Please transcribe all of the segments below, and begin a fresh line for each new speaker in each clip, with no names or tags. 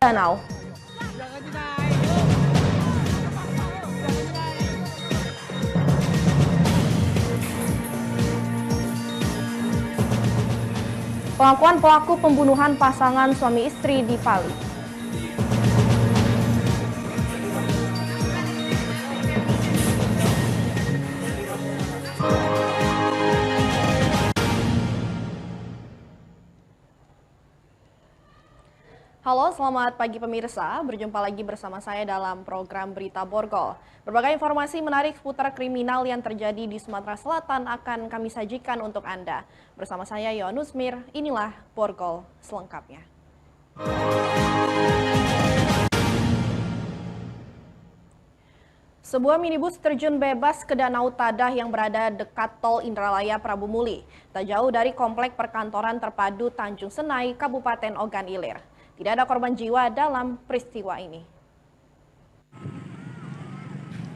danau. Pengakuan pelaku pembunuhan pasangan suami istri di Pali. Halo, selamat pagi pemirsa. Berjumpa lagi bersama saya dalam program Berita Borgol. Berbagai informasi menarik seputar kriminal yang terjadi di Sumatera Selatan akan kami sajikan untuk Anda. Bersama saya Yohanus Mir, inilah Borgol selengkapnya. Sebuah minibus terjun bebas ke Danau Tadah yang berada dekat Tol Indralaya Prabu Muli, tak jauh dari Komplek Perkantoran Terpadu Tanjung Senai, Kabupaten Ogan Ilir. Tidak ada korban jiwa dalam peristiwa ini.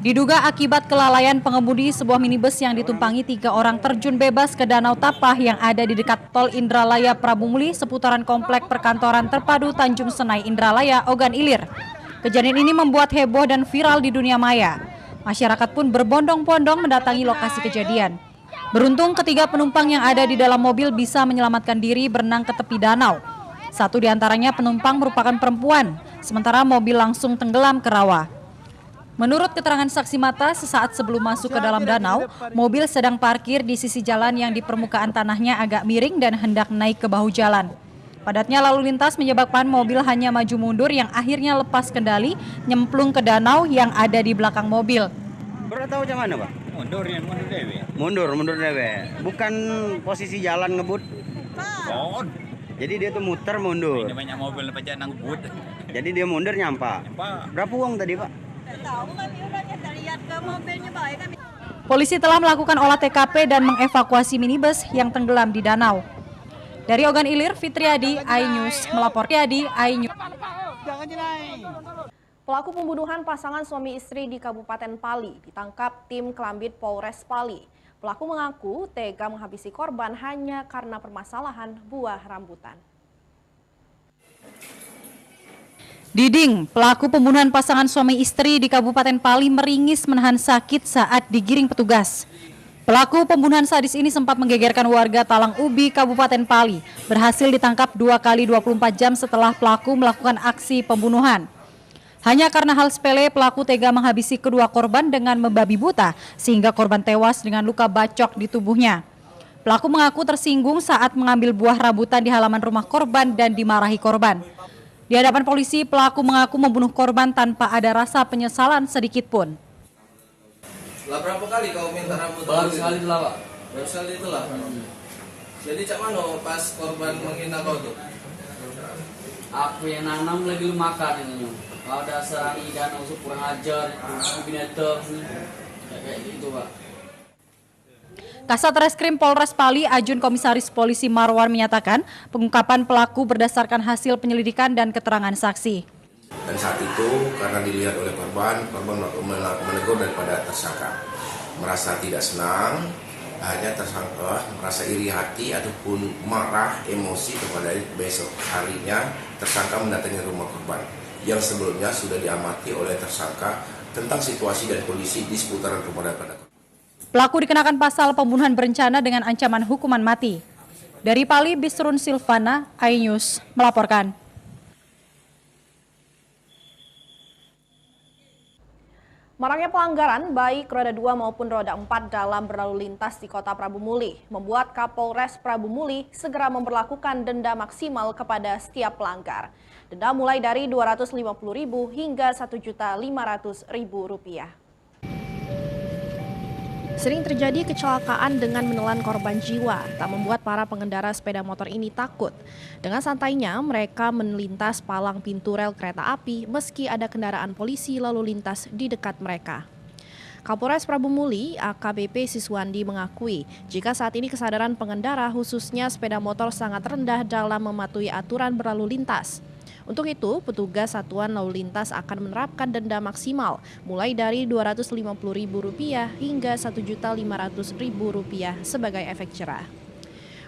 Diduga akibat kelalaian pengemudi, sebuah minibus yang ditumpangi 3 orang terjun bebas ke Danau Tapah yang ada di dekat Tol Indralaya Prabu Muli seputaran Komplek Perkantoran Terpadu Tanjung Senai Indralaya, Ogan Ilir. Kejadian ini membuat heboh dan viral di dunia maya. Masyarakat pun berbondong-bondong mendatangi lokasi kejadian. Beruntung ketiga penumpang yang ada di dalam mobil bisa menyelamatkan diri berenang ke tepi danau. Satu di antaranya penumpang merupakan perempuan, sementara mobil langsung tenggelam ke rawa. Menurut keterangan saksi mata, sesaat sebelum masuk ke dalam danau, mobil sedang parkir di sisi jalan yang di permukaan tanahnya agak miring dan hendak naik ke bahu jalan. Padatnya lalu lintas menyebabkan mobil hanya maju mundur yang akhirnya lepas kendali, nyemplung ke danau yang ada di belakang mobil.
Baru tahu macam mana, Pak?
Mundur dewe.
Mundur dewe. Bukan posisi jalan ngebut.
Oh,
Jadi dia tuh muter mundur.
ini banyak mobil pajak nang but.
Jadi dia mundur nyampa. Berapa uang tadi, Pak?
Polisi telah melakukan olah TKP dan mengevakuasi minibus yang tenggelam di danau. Dari Ogan Ilir, Fitriadi, iNews melaporkan.
Pelaku pembunuhan pasangan suami istri di Kabupaten Pali ditangkap tim Klambit Polres Pali. Pelaku mengaku tega menghabisi korban hanya karena permasalahan buah rambutan.
Diding, pelaku pembunuhan pasangan suami istri di Kabupaten Pali meringis menahan sakit saat digiring petugas. Pelaku pembunuhan sadis ini sempat menggegerkan warga Talang Ubi, Kabupaten Pali. Berhasil ditangkap 2 kali 24 jam setelah pelaku melakukan aksi pembunuhan. Hanya karena hal sepele, pelaku tega menghabisi kedua korban dengan membabi buta, sehingga korban tewas dengan luka bacok di tubuhnya. Pelaku mengaku tersinggung saat mengambil buah rambutan di halaman rumah korban dan dimarahi korban. Di hadapan polisi, pelaku mengaku membunuh korban tanpa ada rasa penyesalan sedikit pun.
Lah berapa kali kau minta rambutan?
Baru sekali itulah, Pak.
Baru sekali itulah. Jadi cak mana pas korban menghina kau tuh?
Aku yang nanam lagi lu makan ini. Kalau dasar ikan usuk kurang ajar, itu binatang, kayak gitu, Pak.
Kasat Reskrim Polres Pali, Ajun Komisaris Polisi Marwan menyatakan pengungkapan pelaku berdasarkan hasil penyelidikan dan keterangan saksi.
Dan saat itu karena dilihat oleh korban menegur daripada tersangka. Merasa tidak senang, hanya tersangka merasa iri hati ataupun marah, emosi kepada besok harinya tersangka mendatangi rumah korban yang sebelumnya sudah diamati oleh tersangka tentang situasi dan kondisi di seputaran rumah daripada korban.
Pelaku dikenakan pasal pembunuhan berencana dengan ancaman hukuman mati. Dari Pali, Bisrun Silvana, iNews melaporkan.
Maraknya pelanggaran baik roda 2 maupun roda 4 dalam berlalu lintas di Kota Prabu Muli membuat Kapolres Prabu Muli segera memberlakukan denda maksimal kepada setiap pelanggar. Denda mulai dari Rp250.000 hingga Rp1.500.000. Sering terjadi kecelakaan dengan menelan korban jiwa, tak membuat para pengendara sepeda motor ini takut. Dengan santainya, mereka melintas palang pintu rel kereta api meski ada kendaraan polisi lalu lintas di dekat mereka. Kapolres Prabu Muli, AKBP Siswandi mengakui jika saat ini kesadaran pengendara khususnya sepeda motor sangat rendah dalam mematuhi aturan berlalu lintas. Untuk itu, petugas Satuan Lalu Lintas akan menerapkan denda maksimal mulai dari Rp250.000 hingga Rp1.500.000 sebagai efek jerah.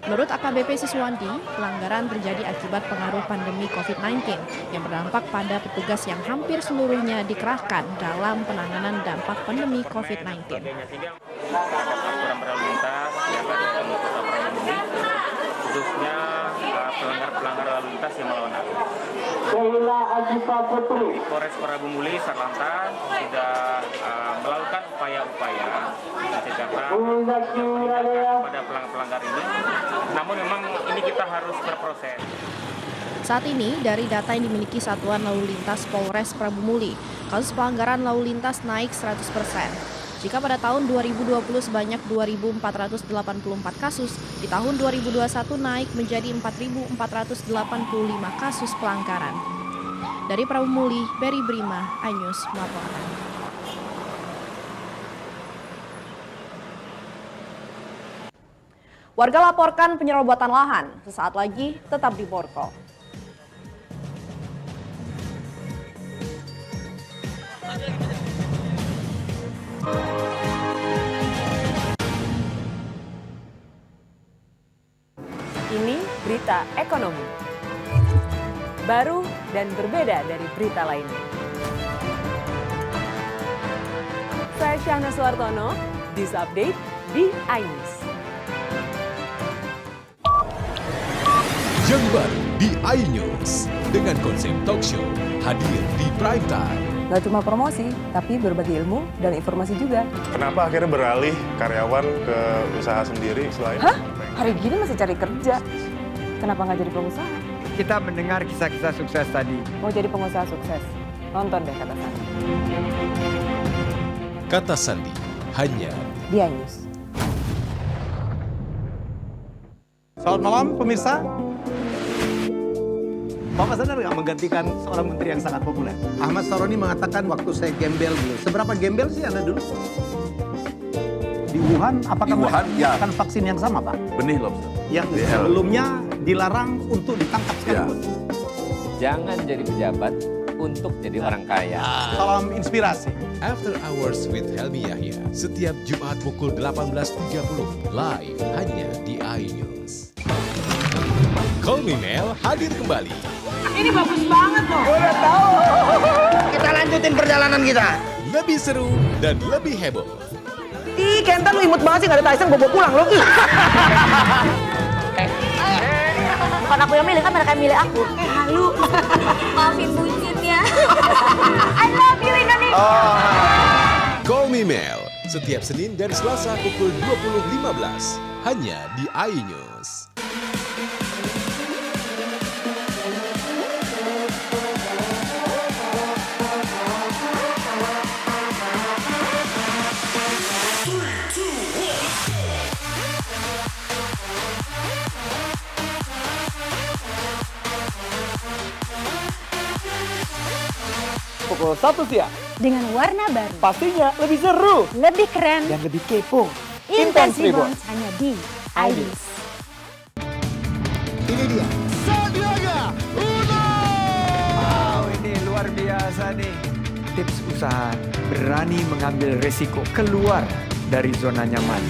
Menurut AKBP Siswandi, pelanggaran terjadi akibat pengaruh pandemi COVID-19 yang berdampak pada petugas yang hampir seluruhnya dikerahkan dalam penanganan dampak pandemi COVID-19.
Aturan berlalu lintas yang ada di Kota Pramuka, khususnya pelanggar lalu lintas yang melawan arus. Polres Parabumuli Satlantas sudah melakukan upaya-upaya mencegah pada pelanggar ini. Namun memang ini kita harus berproses.
Saat ini, dari data yang dimiliki Satuan Lalu Lintas Polres Prabumuli, kasus pelanggaran lalu lintas naik 100%. Jika pada tahun 2020 sebanyak 2.484 kasus, di tahun 2021 naik menjadi 4.485 kasus pelanggaran. Dari Prabumuli, Berry Brima, iNews melaporkan. Warga laporkan penyerobotan lahan. Sesaat lagi tetap di Borko.
Ini berita ekonomi. Baru dan berbeda dari berita lainnya. Saya Syahna Suartono, News Update di iNews.
Yang baru di iNews dengan konsep talk show hadir di prime time.
Gak cuma promosi, tapi berbagi ilmu dan informasi juga.
Kenapa akhirnya beralih karyawan ke usaha sendiri selain?
Hah? Hari gini masih cari kerja. Kenapa nggak jadi pengusaha?
Kita mendengar kisah-kisah sukses tadi.
Mau jadi pengusaha sukses? Nonton deh Kata Sandi.
Kata Sandi hanya
di iNews.
Selamat malam pemirsa. Bapak sadar nggak menggantikan seorang menteri yang sangat populer? Ahmad Saroni mengatakan waktu saya gembel dulu. Seberapa gembel sih Anda dulu? Di Wuhan, apakah melakukan vaksin yang sama, Pak?
Benih lobster.
Yang sebelumnya dilarang untuk ditangkap sekalipun.
Jangan jadi pejabat untuk jadi orang kaya.
Salam inspirasi.
After Hours with Helmi Yahya setiap Jumat pukul 18.30 live hanya di iNews. Call Me Mel hadir kembali.
Ini bagus banget loh.
Udah tahu. Kita lanjutin perjalanan kita.
Lebih seru dan lebih heboh.
Ih, Kentan lu imut banget sih, gak ada Tyson, gue pulang lo.
Bukan aku yang milih, kan mereka yang milih aku.
Halu.
Maafin bucinnya. I love you Indonesia.
Call Me Mel setiap Senin dan Selasa pukul 20.15 hanya di iNews.
Pukul 1 siang.
Dengan warna baru.
Pastinya lebih seru.
Lebih keren.
Dan lebih kepo.
Intense Reborn hanya di iNews.
Ini dia. Sandiaga Uno.
Wow, ini luar biasa nih. Tips usaha, berani mengambil resiko, keluar dari zona nyaman.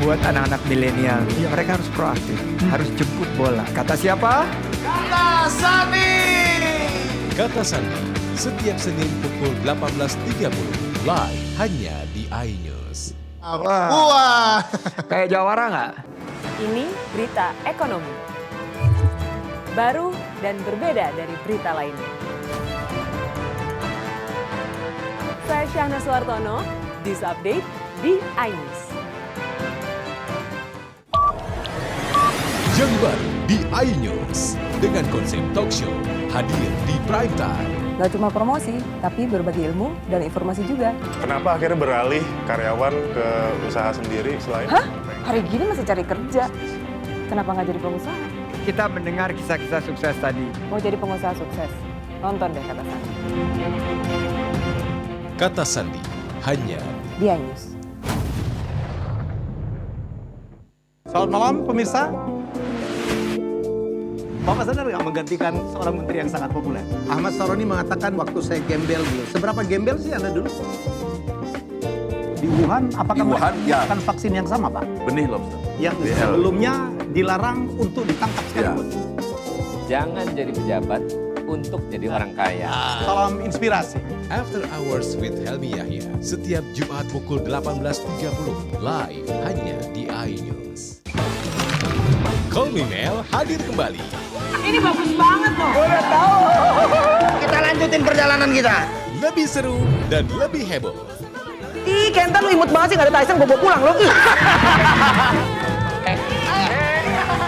Buat anak-anak milenial, mereka harus proaktif, harus jemput bola. Kata siapa?
Kata Sandi.
Kata Sandi setiap Senin pukul 18.30 live hanya di iNews.
Wah. Kayak Jawara nggak?
Ini berita ekonomi. Baru dan berbeda dari berita lainnya. Saya Syahna Suartono, News Update di iNews.
Yang baru di iNews dengan konsep talk show hadir di prime time.
Gak cuma promosi, tapi berbagi ilmu dan informasi juga.
Kenapa akhirnya beralih karyawan ke usaha sendiri selain?
Hah? Hari gini masih cari kerja. Kenapa nggak jadi pengusaha?
Kita mendengar kisah-kisah sukses tadi.
Mau jadi pengusaha sukses? Nonton deh Kata Sandi.
Kata Sandi hanya
di iNews.
Selamat malam pemirsa. Bapak sadar nggak menggantikan seorang menteri yang sangat populer? Ahmad Saroni mengatakan waktu saya gembel dulu. Seberapa gembel sih Anda dulu? Di Wuhan, apakah melakukan vaksin yang sama, Pak?
Benih lobster.
yang sebelumnya dilarang untuk ditangkap sekalipun.
Jangan jadi pejabat untuk jadi orang kaya.
Salam inspirasi.
After Hours with Helmi Yahya, setiap Jumat pukul 18.30, live hanya di iNews. Call Me Mel hadir kembali.
Ini bagus banget loh.
Udah tahu. Kita lanjutin perjalanan kita.
Lebih seru dan lebih heboh.
Ih, Kentan lu imut banget sih, gak ada Tyson, gue bawa pulang lo.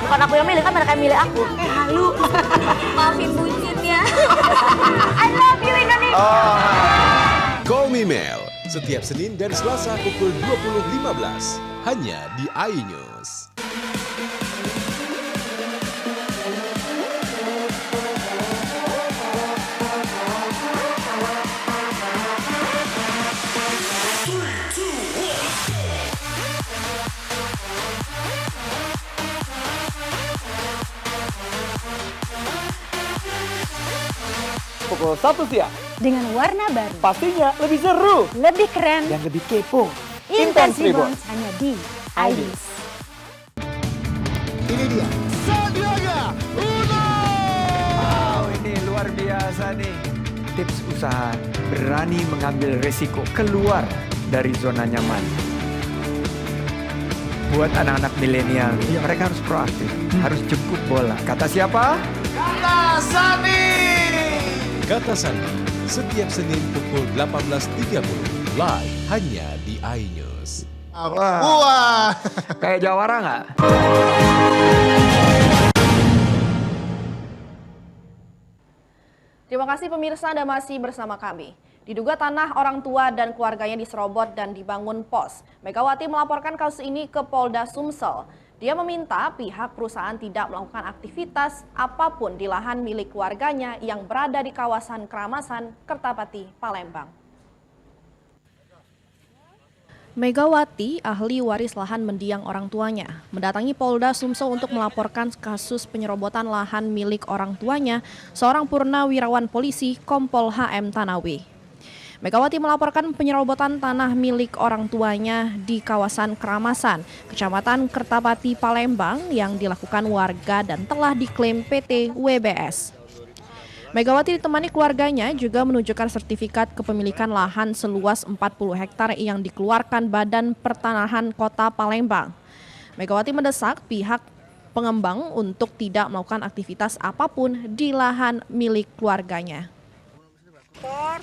Bukan aku yang milih, kan mereka yang milih aku. Halu. Maafin bucinnya. I love you Indonesia.
Call Me Mel, setiap Senin dan Selasa pukul 20.15, hanya di iNews.
Pukul 1 siang.
Dengan warna baru.
Pastinya lebih seru.
Lebih keren.
Yang lebih kepo.
Intense Reborn hanya di iNews.
Ini dia. Sandiaga Uno.
Wow, ini luar biasa nih. Tips usaha, berani mengambil resiko, keluar dari zona nyaman. Buat anak-anak milenial, mereka harus proaktif, harus jemput bola. Kata siapa?
Kata Sandi.
Kata Sandi, setiap Senin pukul 18.30, live hanya di iNews.
Wah.
Kayak jawara nggak?
Terima kasih pemirsa, Anda masih bersama kami. Diduga tanah orang tua dan keluarganya diserobot dan dibangun pos. Megawati melaporkan kasus ini ke Polda Sumsel. Dia meminta pihak perusahaan tidak melakukan aktivitas apapun di lahan milik keluarganya yang berada di kawasan Keramasan, Kertapati, Palembang. Megawati, ahli waris lahan mendiang orang tuanya, mendatangi Polda Sumsel untuk melaporkan kasus penyerobotan lahan milik orang tuanya, seorang purnawirawan polisi Kompol HM Tanawe. Megawati melaporkan penyerobotan tanah milik orang tuanya di kawasan Keramasan, Kecamatan Kertapati, Palembang yang dilakukan warga dan telah diklaim PT WBS. Megawati ditemani keluarganya juga menunjukkan sertifikat kepemilikan lahan seluas 40 hektar yang dikeluarkan Badan Pertanahan Kota Palembang. Megawati mendesak pihak pengembang untuk tidak melakukan aktivitas apapun di lahan milik keluarganya.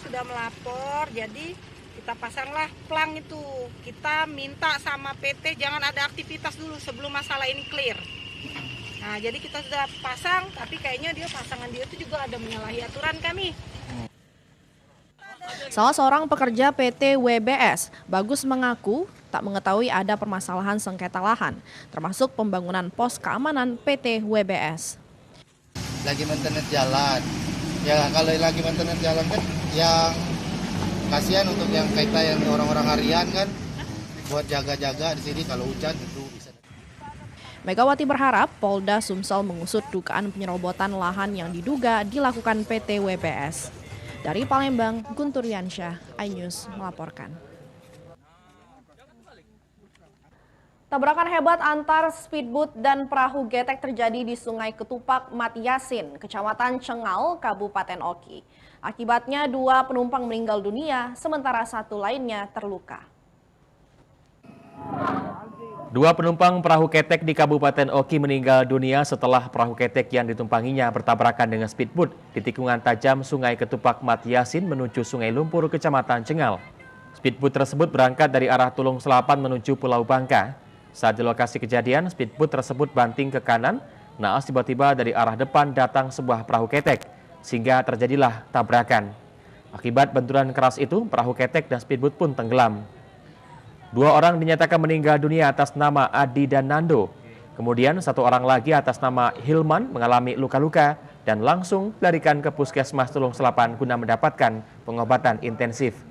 Sudah melapor, jadi kita pasanglah plang itu. Kita minta sama PT jangan ada aktivitas dulu sebelum masalah ini clear. Nah, jadi kita sudah pasang, tapi kayaknya pasangan dia itu juga ada menyalahi aturan kami.
Salah seorang pekerja PT WBS, Bagus, mengaku tak mengetahui ada permasalahan sengketa lahan, termasuk pembangunan pos keamanan PT WBS.
Lagi maintenance jalan. Ya kalau lagi maintenance jalan kan yang kasihan untuk yang kita yang orang-orang harian kan buat jaga-jaga di sini kalau hujan itu bisa.
Megawati berharap Polda Sumsel mengusut dugaan penyerobotan lahan yang diduga dilakukan PT WBS. Dari Palembang, Guntur Yansyah, iNews melaporkan. Tabrakan hebat antar speedboat dan perahu getek terjadi di Sungai Ketupak, Matiasin, Kecamatan Cengal, Kabupaten Oki. Akibatnya 2 penumpang meninggal dunia, sementara 1 lainnya terluka.
2 penumpang perahu ketek di Kabupaten Oki meninggal dunia setelah perahu ketek yang ditumpanginya bertabrakan dengan speedboat di tikungan tajam Sungai Ketupak, Matiasin menuju Sungai Lumpur, Kecamatan Cengal. Speedboat tersebut berangkat dari arah Tulung Selapan menuju Pulau Bangka. Saat di lokasi kejadian, speedboat tersebut banting ke kanan, naas tiba-tiba dari arah depan datang sebuah perahu ketek, sehingga terjadilah tabrakan. Akibat benturan keras itu, perahu ketek dan speedboat pun tenggelam. 2 orang dinyatakan meninggal dunia atas nama Adi dan Nando. Kemudian 1 orang lagi atas nama Hilman mengalami luka-luka dan langsung dilarikan ke Puskesmas Tulung Selapan guna mendapatkan pengobatan intensif.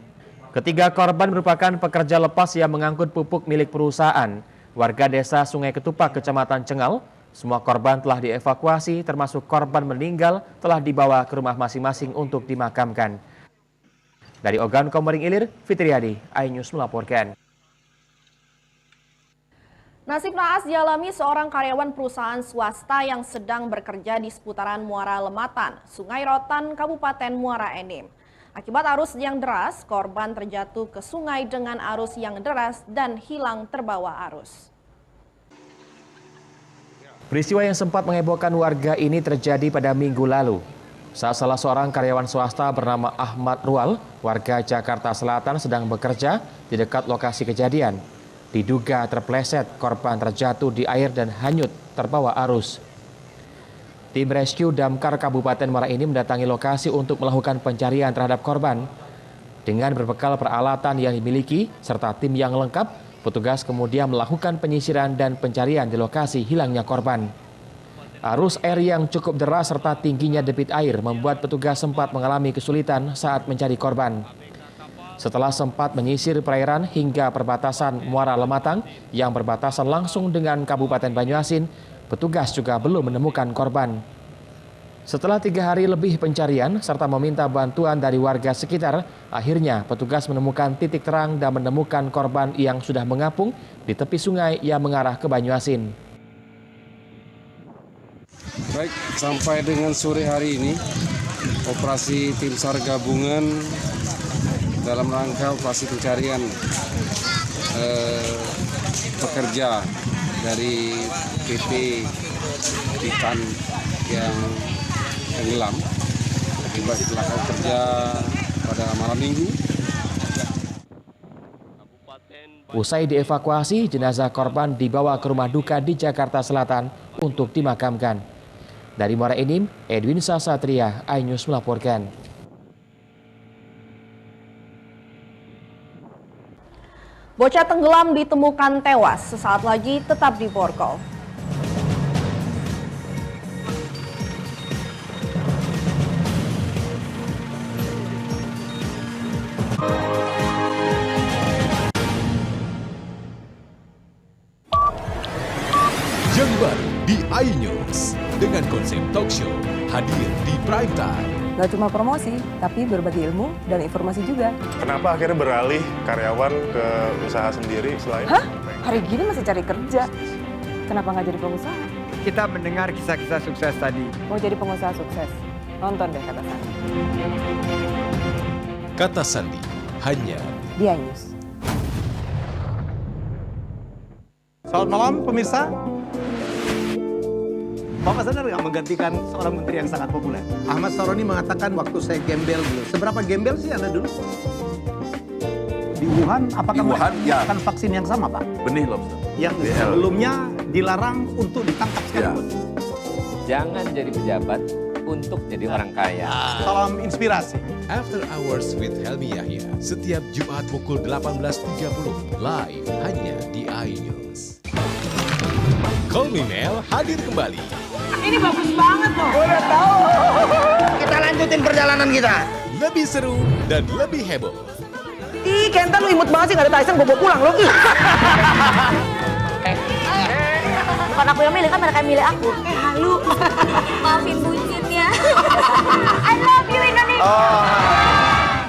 Ketiga korban merupakan pekerja lepas yang mengangkut pupuk milik perusahaan. Warga desa Sungai Ketupak, Kecamatan Cengal. Semua korban telah dievakuasi, termasuk korban meninggal telah dibawa ke rumah masing-masing untuk dimakamkan. Dari Ogan Komering Ilir, Fitriadi, iNews melaporkan.
Nasib naas dialami seorang karyawan perusahaan swasta yang sedang bekerja di seputaran Muara Lematan, Sungai Rotan, Kabupaten Muara Enim. Akibat arus yang deras, korban terjatuh ke sungai dengan arus yang deras dan hilang terbawa arus.
Peristiwa yang sempat menghebohkan warga ini terjadi pada Minggu lalu. Saat salah seorang karyawan swasta bernama Ahmad Rual, warga Jakarta Selatan sedang bekerja di dekat lokasi kejadian. Diduga terpleset, korban terjatuh di air dan hanyut terbawa arus. Tim rescue damkar Kabupaten Muara Enim mendatangi lokasi untuk melakukan pencarian terhadap korban. Dengan berbekal peralatan yang dimiliki serta tim yang lengkap, petugas kemudian melakukan penyisiran dan pencarian di lokasi hilangnya korban. Arus air yang cukup deras serta tingginya debit air membuat petugas sempat mengalami kesulitan saat mencari korban. Setelah sempat menyisir perairan hingga perbatasan Muara Lematang yang berbatasan langsung dengan Kabupaten Banyuasin, petugas juga belum menemukan korban. Setelah 3 hari lebih pencarian serta meminta bantuan dari warga sekitar, akhirnya petugas menemukan titik terang dan menemukan korban yang sudah mengapung di tepi sungai yang mengarah ke Banyuasin.
Baik, sampai dengan sore hari ini, operasi tim SAR gabungan dalam rangka operasi pencarian pekerja dari PT Titan yang tenggelam akibat kecelakaan kerja pada malam minggu.
Usai dievakuasi, jenazah korban dibawa ke rumah duka di Jakarta Selatan untuk dimakamkan. Dari Muara Enim, Edwin Sasatria, iNews melaporkan.
Bocah tenggelam ditemukan tewas, sesaat lagi tetap di Borgol.
Yang baru di iNews dengan konsep talk show hadir di prime time.
Gak cuma promosi, tapi berbagi ilmu dan informasi juga.
Kenapa akhirnya beralih karyawan ke usaha sendiri selain?
Hah? Hari gini masih cari kerja. Kenapa nggak jadi pengusaha?
Kita mendengar kisah-kisah sukses tadi.
Mau jadi pengusaha sukses? Nonton deh Kata Sandi.
Kata Sandi hanya
di iNews.
Selamat malam pemirsa. Bapak sadar nggak menggantikan seorang menteri yang sangat populer? Ahmad Saroni mengatakan waktu saya gembel dulu. Seberapa gembel sih Anda dulu? Di Wuhan, apakah melakukan vaksin yang sama, Pak?
Benih lobster.
Yang sebelumnya dilarang untuk ditangkap sekalipun.
Jangan jadi pejabat untuk jadi orang kaya.
Salam inspirasi.
After Hours with Helmi Yahya setiap Jumat pukul 18.30 live hanya di iNews. Call Me Mel hadir kembali.
Ini bagus banget loh. Udah tahu. Kita lanjutin perjalanan kita.
Lebih seru dan lebih heboh.
Ih, Kenta lu imut banget sih, gak ada Tyson, gue bawa pulang lo.
Bukan aku yang milih, kan mereka yang milih aku. Halu. Maafin bucinnya. I love you Indonesia.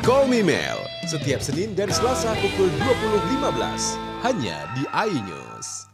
Call Me Mel setiap Senin dan Selasa pukul 20.15 hanya di iNews.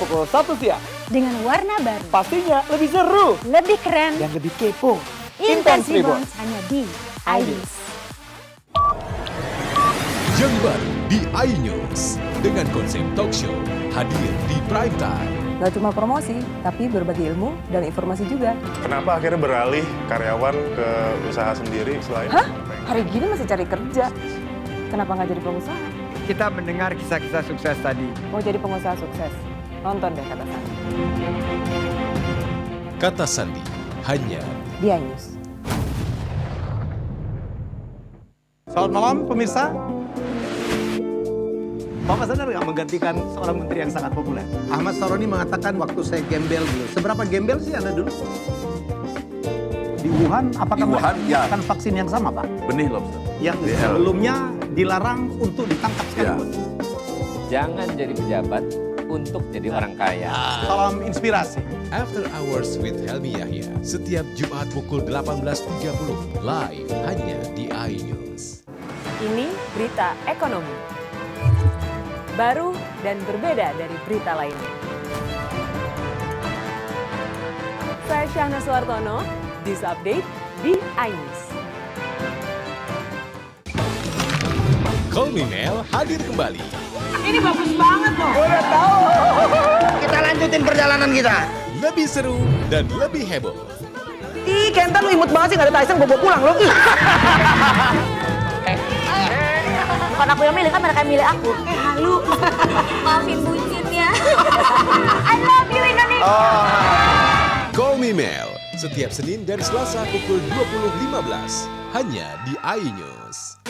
Pukul 1 siang.
Dengan warna baru.
Pastinya lebih seru.
Lebih keren.
Dan lebih kepo.
Intense Reborn hanya di iNews.
Yang baru di iNews dengan konsep talk show hadir di prime time.
Gak cuma promosi, tapi berbagi ilmu dan informasi juga.
Kenapa akhirnya beralih karyawan ke usaha sendiri selain?
Hah? Hari gini masih cari kerja. Kenapa nggak jadi pengusaha?
Kita mendengar kisah-kisah sukses tadi.
Mau jadi pengusaha sukses? Nonton deh Kata Sandi.
Kata Sandi hanya
di iNews.
Selamat malam pemirsa. Bapak sadar nggak menggantikan seorang menteri yang sangat populer? Ahmad Saroni mengatakan waktu saya gembel dulu. Seberapa gembel sih Anda dulu? Di Wuhan, apakah melakukan vaksin yang sama, Pak?
Benih lobster.
yang sebelumnya dilarang untuk ditangkap sekalipun.
Jangan jadi pejabat untuk jadi orang kaya.
Salam inspirasi.
After Hours with Helmi Yahya, setiap Jumat pukul 18.30, live hanya di iNews.
Ini berita ekonomi. Baru dan berbeda dari berita lainnya. Saya Syahna Suartono, News Update di iNews.
Kolminel hadir kembali.
Ini bagus banget loh. Udah tahu. Kita lanjutin perjalanan kita.
Lebih seru dan lebih heboh.
Ih, Kentan lu imut banget sih, gak ada Tyson, gue bawa pulang loh.
Bukan aku yang milih, kan mereka yang milih aku. Halu. Maafin bucinnya. I love you Indonesia.
Call Me Mel, setiap Senin dan Selasa pukul 20.15, hanya di iNews.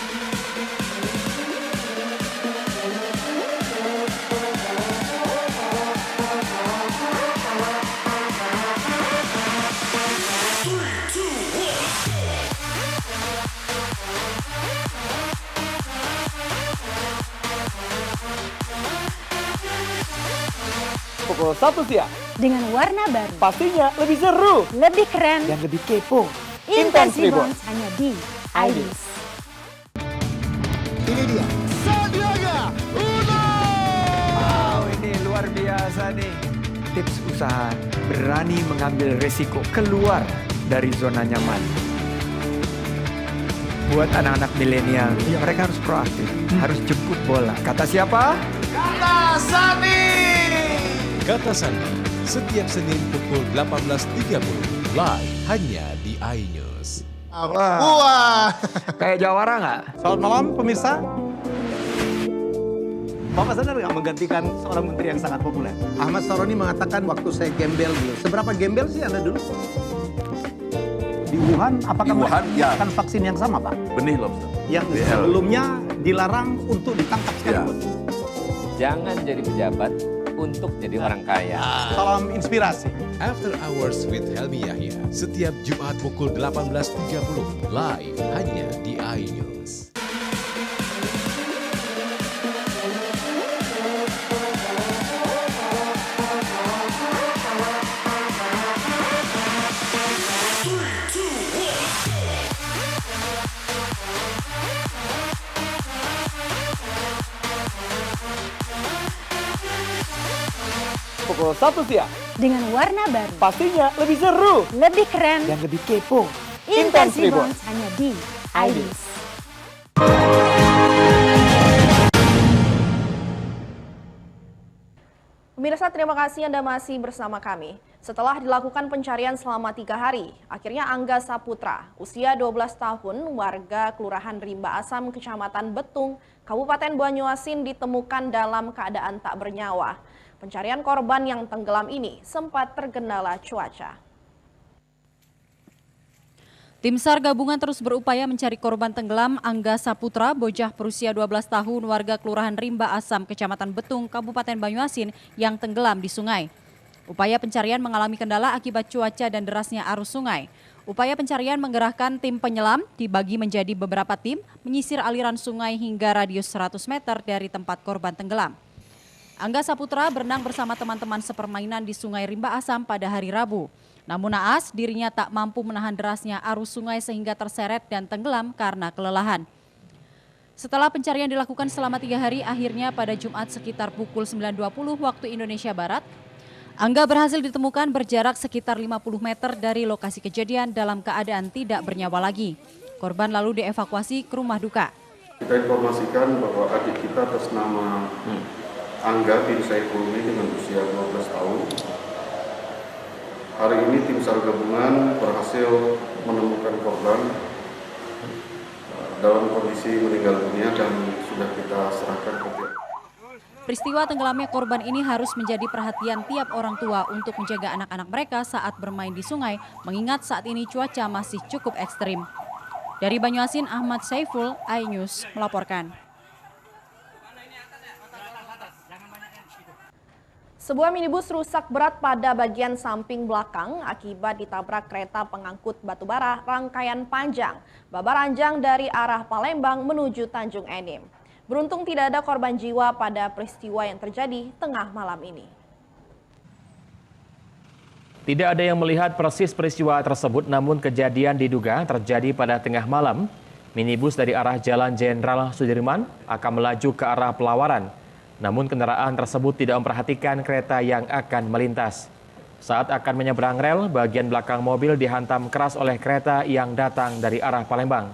Pukul 1 siang.
Dengan warna baru.
Pastinya lebih seru.
Lebih keren.
Dan lebih kepo.
Intense Reborn hanya di iNews.
Ini dia. Sandiaga Uno. Wow, ini luar biasa nih. Tips usaha, berani mengambil resiko, keluar dari zona nyaman. Buat anak-anak milenial, mereka harus proaktif, harus jemput bola. Kata siapa? Kata Sandi. Kata Sandi, setiap Senin pukul 18.30, live hanya di iNews. Wah. Kayak jawara nggak? Selamat malam pemirsa. Bapak sadar nggak menggantikan seorang menteri yang sangat populer? Ahmad Saroni mengatakan waktu saya gembel dulu. Seberapa gembel sih Anda dulu? Di Wuhan, apakah menggunakan vaksin yang sama, Pak?
Benih lobster.
Yang sebelumnya dilarang untuk ditangkap sekalipun.
Jangan jadi pejabat untuk jadi orang kaya.
Salam inspirasi.
After Hours with Helmi Yahya, setiap Jumat pukul 18.30, live hanya di iNews.
Pukul 1 siang.
Dengan warna baru.
Pastinya lebih seru.
Lebih keren.
Dan lebih kepo.
Intense Reborn hanya di iNews.
Pemirsa, terima kasih Anda masih bersama kami. Setelah dilakukan pencarian selama 3 hari, akhirnya Angga Saputra, usia 12 tahun, warga Kelurahan Rimba Asam, Kecamatan Betung, Kabupaten Banyuasin ditemukan dalam keadaan tak bernyawa. Pencarian korban yang tenggelam ini sempat tergendala cuaca.
Tim SAR gabungan terus berupaya mencari korban tenggelam Angga Saputra, bocah berusia 12 tahun, warga Kelurahan Rimba Asam, Kecamatan Betung, Kabupaten Banyuasin yang tenggelam di sungai. Upaya pencarian mengalami kendala akibat cuaca dan derasnya arus sungai. Upaya pencarian menggerahkan tim penyelam dibagi menjadi beberapa tim menyisir aliran sungai hingga radius 100 meter dari tempat korban tenggelam. Angga Saputra berenang bersama teman-teman sepermainan di Sungai Rimba Asam pada hari Rabu. Namun naas, dirinya tak mampu menahan derasnya arus sungai sehingga terseret dan tenggelam karena kelelahan. Setelah pencarian dilakukan selama 3 hari, akhirnya pada Jumat sekitar pukul 9.20 waktu Indonesia Barat, Angga berhasil ditemukan berjarak sekitar 50 meter dari lokasi kejadian dalam keadaan tidak bernyawa lagi. Korban lalu dievakuasi ke rumah duka.
Kita informasikan bahwa adik kita atas nama Angga bin Saiful ini dengan usia 12 tahun. Hari ini tim SAR gabungan berhasil menemukan korban dalam kondisi meninggal dunia dan sudah kita serahkan ke pihak.
Peristiwa tenggelamnya korban ini harus menjadi perhatian tiap orang tua untuk menjaga anak-anak mereka saat bermain di sungai, mengingat saat ini cuaca masih cukup ekstrim. Dari Banyuasin, Ahmad Saiful, iNews melaporkan.
Sebuah minibus rusak berat pada bagian samping belakang akibat ditabrak kereta pengangkut batubara rangkaian panjang Babaranjang dari arah Palembang menuju Tanjung Enim. Beruntung tidak ada korban jiwa pada peristiwa yang terjadi tengah malam ini.
Tidak ada yang melihat persis peristiwa tersebut, namun kejadian diduga terjadi pada tengah malam. Minibus dari arah Jalan Jenderal Sudirman akan melaju ke arah Pelawaran. Namun kendaraan tersebut tidak memperhatikan kereta yang akan melintas. Saat akan menyeberang rel, bagian belakang mobil dihantam keras oleh kereta yang datang dari arah Palembang.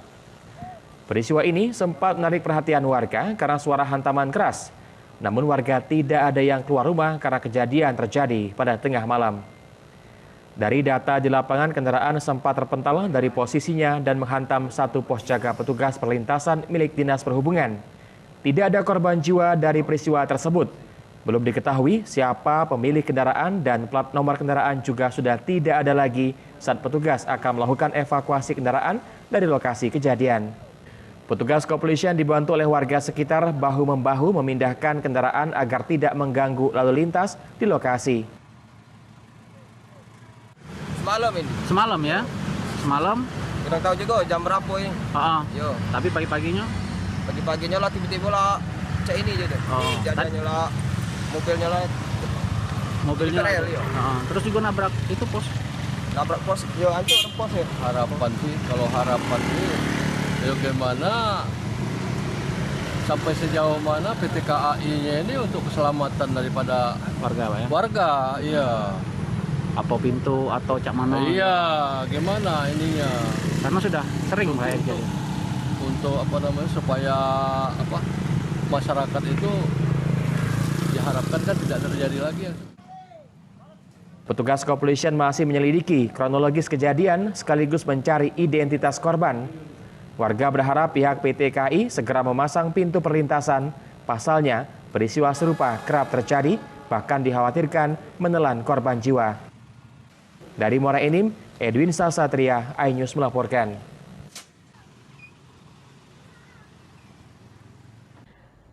Peristiwa ini sempat menarik perhatian warga karena suara hantaman keras. Namun warga tidak ada yang keluar rumah karena kejadian terjadi pada tengah malam. Dari data di lapangan, kendaraan sempat terpental dari posisinya dan menghantam satu pos jaga petugas perlintasan milik Dinas Perhubungan. Tidak ada korban jiwa dari peristiwa tersebut. Belum diketahui siapa pemilik kendaraan dan plat nomor kendaraan juga sudah tidak ada lagi saat petugas akan melakukan evakuasi kendaraan dari lokasi kejadian. Petugas kepolisian dibantu oleh warga sekitar bahu-membahu memindahkan kendaraan agar tidak mengganggu lalu lintas di lokasi.
Semalam ini.
Semalam ya? Semalam?
Kurang tahu juga jam berapa ini.
Yo. Tapi pagi-paginya?
Pagi-paginya lah tiba-tiba lah cek ini aja deh. Jadinya lah mobilnya lah.
Mobilnya. Terus juga nabrak itu pos.
Nabrak pos. Yo hancur pos ya.
Harapan sih, kalau harapan sih ya gimana sampai sejauh mana PT KAI-nya ini untuk keselamatan daripada
warga, Pak ya?
Warga, iya.
Apa pintu atau cak mana?
Iya, gimana ininya?
Karena sudah sering kayak gitu.
Untuk apa namanya supaya apa masyarakat itu diharapkan kan tidak terjadi lagi ya.
Petugas kepolisian masih menyelidiki kronologis kejadian sekaligus mencari identitas korban. Warga berharap pihak PT KAI segera memasang pintu perlintasan. Pasalnya, peristiwa serupa kerap terjadi, bahkan dikhawatirkan menelan korban jiwa. Dari Muara Enim, Edwin Sasatria, iNews melaporkan.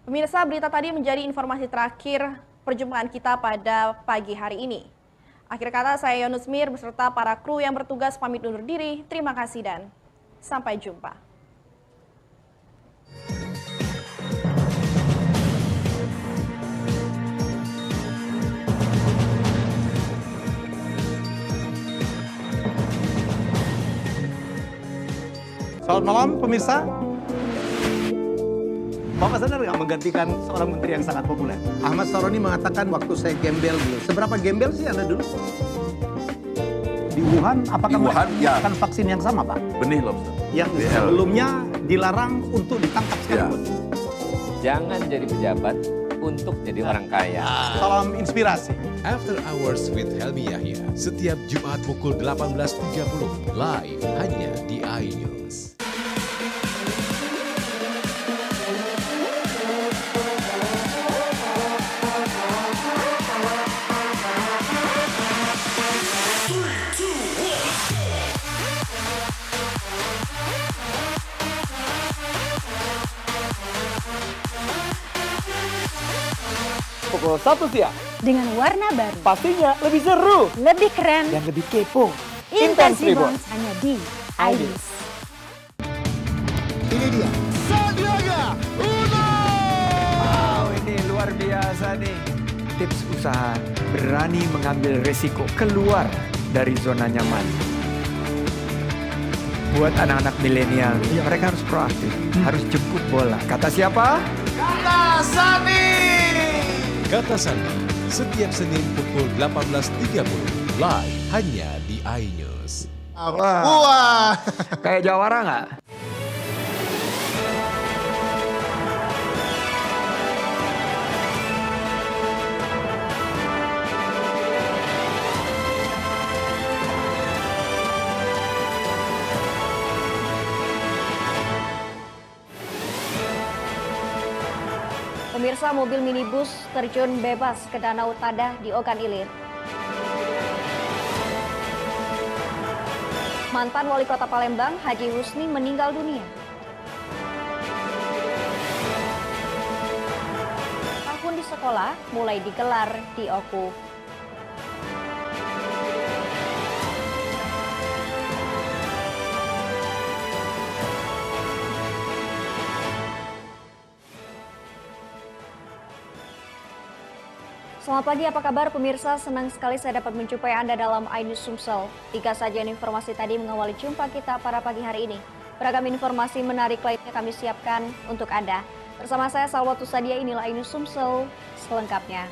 Pemirsa, berita tadi menjadi informasi terakhir perjumpaan kita pada pagi hari ini. Akhir kata, saya Yonus Mir beserta para kru yang bertugas pamit undur diri. Terima kasih dan sampai jumpa.
Selamat malam pemirsa. Bapak sadar nggak menggantikan seorang menteri yang sangat populer?
Ahmad Saroni mengatakan waktu saya gembel dulu. Seberapa gembel sih Anda dulu?
Di Wuhan, apakah
Wuhan, ya.
menggunakan vaksin yang sama, Pak?
Benih lobster.
Yang sebelumnya dilarang untuk ditangkap sekalipun.
Jangan jadi pejabat untuk jadi orang kaya.
Salam inspirasi.
After Hours with Helmi Yahya, setiap Jumat pukul 18.30, live hanya di iNews.
Pukul 1 siang.
Dengan warna baru.
Pastinya lebih seru.
Lebih keren.
Dan lebih kepo.
Intense Reborn hanya di iNews.
Ini dia. Sandiaga Uno. Wow, ini luar biasa nih. Tips usaha, berani mengambil resiko, keluar dari zona nyaman. Buat anak-anak milenial, mereka harus proaktif, harus jemput bola. Kata siapa? Kata Sani.
Kata Sandi, setiap Senin pukul 18.30, live hanya di iNews.
Wah. Kayak jawara nggak?
Pemirsa, mobil minibus terjun bebas ke Danau Tadah di Ogan Ilir. Mantan Wali Kota Palembang, Haji Husni, meninggal dunia. Tahun di sekolah
sekolah mulai digelar di Oku. Selamat pagi, apa kabar pemirsa? Senang sekali saya dapat menjumpai Anda dalam iNews Sumsel. 3 sajian informasi tadi mengawali jumpa kita pada pagi hari ini. Beragam informasi menarik lainnya kami siapkan untuk Anda. Bersama saya Salwa Tusadia, inilah iNews Sumsel selengkapnya.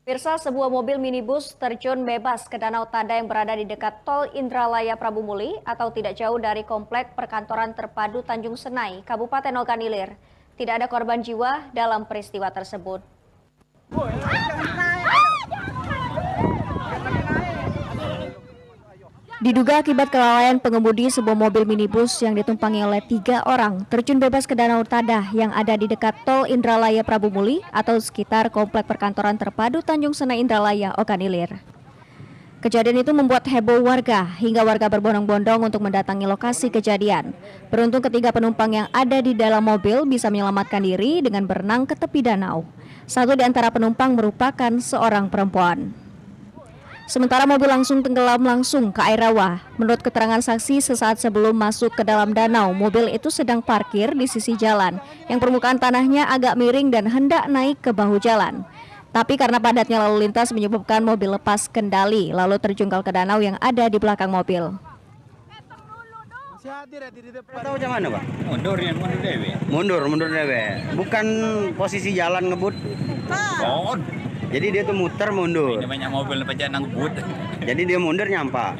Pemirsa, sebuah mobil minibus terjun bebas ke Danau Tada yang berada di dekat Tol Indralaya Prabu Muli atau tidak jauh dari Komplek Perkantoran Terpadu Tanjung Senai, Kabupaten Ogan Ilir. Tidak ada korban jiwa dalam peristiwa tersebut. Diduga akibat kelalaian pengemudi sebuah mobil minibus yang ditumpangi oleh 3 orang terjun bebas ke Danau Tada yang ada di dekat Tol Indralaya Prabu Muli atau sekitar Komplek Perkantoran Terpadu Tanjung Senai Indralaya, Ogan Ilir. Kejadian itu membuat heboh warga hingga warga berbondong-bondong untuk mendatangi lokasi kejadian. Beruntung ketiga penumpang yang ada di dalam mobil bisa menyelamatkan diri dengan berenang ke tepi danau. Satu di antara penumpang merupakan seorang perempuan. Sementara mobil langsung tenggelam langsung ke air rawa. Menurut keterangan saksi, sesaat sebelum masuk ke dalam danau, mobil itu sedang parkir di sisi jalan yang permukaan tanahnya agak miring dan hendak naik ke bahu jalan. Tapi karena padatnya lalu lintas menyebabkan mobil lepas kendali lalu terjungkal ke danau yang ada di belakang mobil.
Tahu macam mana, Pak? Mundur dewe. Bukan posisi jalan ngebut. Jadi dia tuh muter mundur.
Ini banyak mobil pajak ngebut.
Jadi dia mundur nyampa.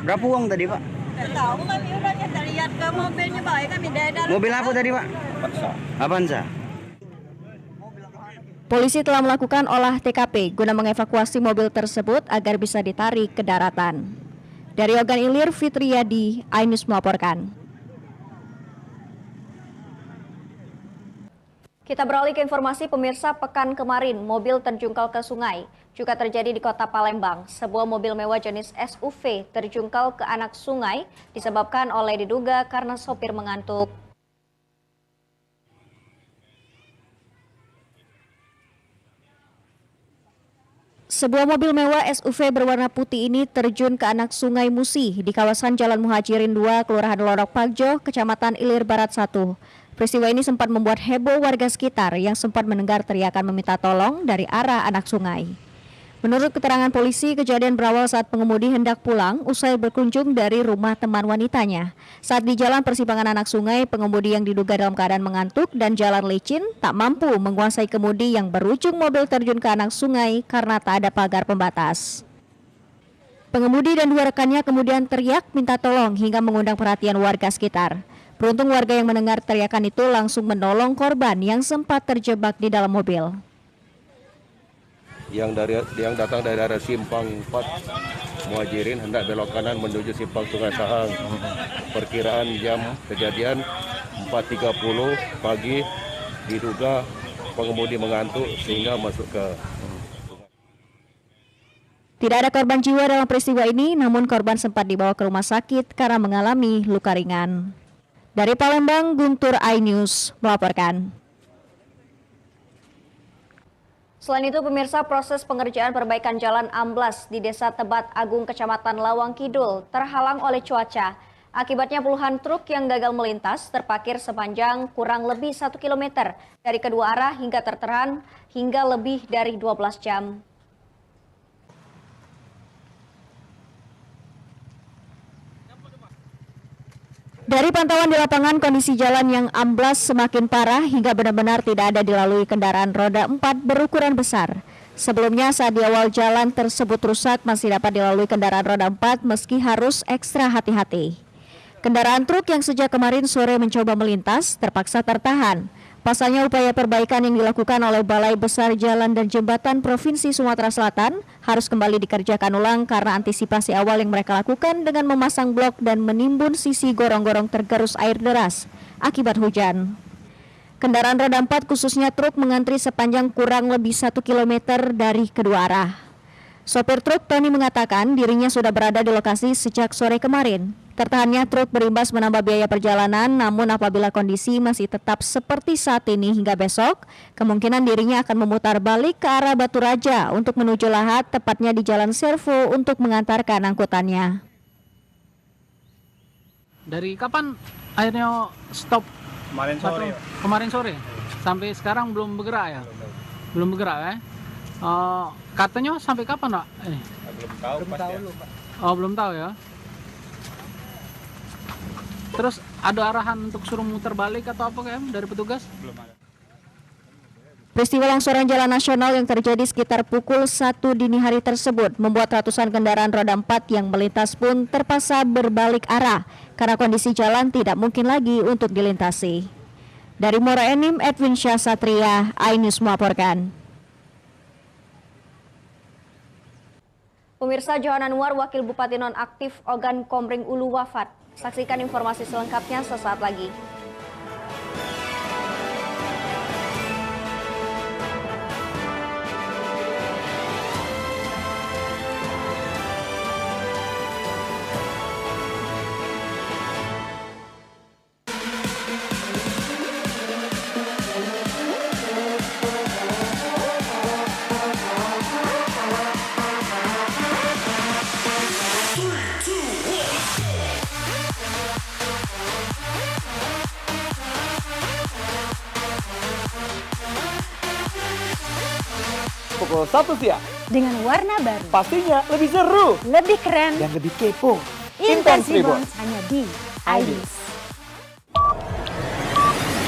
Berapa uang tadi, Pak?
Tahu kami udah lihat ke mobilnya, Pak. Kami dari
mobil apa tadi, Pak? Avanza.
Polisi telah melakukan olah TKP guna mengevakuasi mobil tersebut agar bisa ditarik ke daratan. Dari Ogan Ilir, Fitriadi, iNews melaporkan. Kita beralih ke informasi pemirsa. Pekan kemarin mobil terjungkal ke sungai juga terjadi di kota Palembang. Sebuah mobil mewah jenis SUV terjungkal ke anak sungai disebabkan oleh diduga karena sopir mengantuk. Sebuah mobil mewah SUV berwarna putih ini terjun ke anak sungai Musi di kawasan Jalan Muhajirin 2, Kelurahan Lorok Pagjo, Kecamatan Ilir Barat 1. Peristiwa ini sempat membuat heboh warga sekitar yang sempat mendengar teriakan meminta tolong dari arah anak sungai. Menurut keterangan polisi, kejadian berawal saat pengemudi hendak pulang usai berkunjung dari rumah teman wanitanya. Saat di jalan persimpangan anak sungai, pengemudi yang diduga dalam keadaan mengantuk dan jalan licin tak mampu menguasai kemudi yang berujung mobil terjun ke anak sungai karena tak ada pagar pembatas. Pengemudi dan 2 rekannya kemudian teriak minta tolong hingga mengundang perhatian warga sekitar. Beruntung warga yang mendengar teriakan itu langsung menolong korban yang sempat terjebak di dalam mobil.
Yang datang dari arah Simpang 4 Muhajirin hendak belok kanan menuju Simpang Sungai Sahang. Perkiraan jam kejadian 4.30 pagi, diduga pengemudi mengantuk sehingga masuk ke.
Tidak ada korban jiwa dalam peristiwa ini, namun korban sempat dibawa ke rumah sakit karena mengalami luka ringan. Dari Palembang, Guntur, iNews melaporkan. Selain itu, pemirsa, proses pengerjaan perbaikan jalan amblas di Desa Tebat Agung, Kecamatan Lawang Kidul terhalang oleh cuaca. Akibatnya puluhan truk yang gagal melintas terparkir sepanjang kurang lebih 1 km dari kedua arah hingga tertahan hingga lebih dari 12 jam. Dari pantauan di lapangan, kondisi jalan yang amblas semakin parah hingga benar-benar tidak ada dilalui kendaraan roda 4 berukuran besar. Sebelumnya saat di awal jalan tersebut rusak masih dapat dilalui kendaraan roda 4 meski harus ekstra hati-hati. Kendaraan truk yang sejak kemarin sore mencoba melintas terpaksa tertahan. Pasalnya upaya perbaikan yang dilakukan oleh Balai Besar Jalan dan Jembatan Provinsi Sumatera Selatan harus kembali dikerjakan ulang karena antisipasi awal yang mereka lakukan dengan memasang blok dan menimbun sisi gorong-gorong tergerus air deras akibat hujan. Kendaraan roda 4 khususnya truk mengantri sepanjang kurang lebih 1 km dari kedua arah. Sopir truk Tony mengatakan dirinya sudah berada di lokasi sejak sore kemarin. Tertahannya truk berimbas menambah biaya perjalanan, namun apabila kondisi masih tetap seperti saat ini hingga besok, kemungkinan dirinya akan memutar balik ke arah Batu Raja untuk menuju Lahat, tepatnya di Jalan Servo untuk mengantarkan angkutannya.
Dari kapan akhirnya stop?
Kemarin sore.
Kemarin sore. Sampai sekarang belum bergerak ya? Belum bergerak ya? Katanya sampai kapan, Pak?
Belum tahu pasti ya.
Oh, belum tahu ya. Terus ada arahan untuk suruh muter balik atau apa kayak dari petugas?
Belum ada.
Peristiwa longsoran jalan nasional yang terjadi sekitar pukul 1 dini hari tersebut membuat ratusan kendaraan roda 4 yang melintas pun terpaksa berbalik arah karena kondisi jalan tidak mungkin lagi untuk dilintasi. Dari Muara Enim, Edwin Syah Satria, iNews melaporkan. Pemirsa, Johan Anwar, Wakil Bupati Nonaktif Ogan Komering Ulu wafat. Saksikan informasi selengkapnya sesaat lagi.
Pukul 1 siang.
Dengan warna baru.
Pastinya lebih seru.
Lebih keren.
Dan lebih kepo.
Intense Reborn hanya di iNews.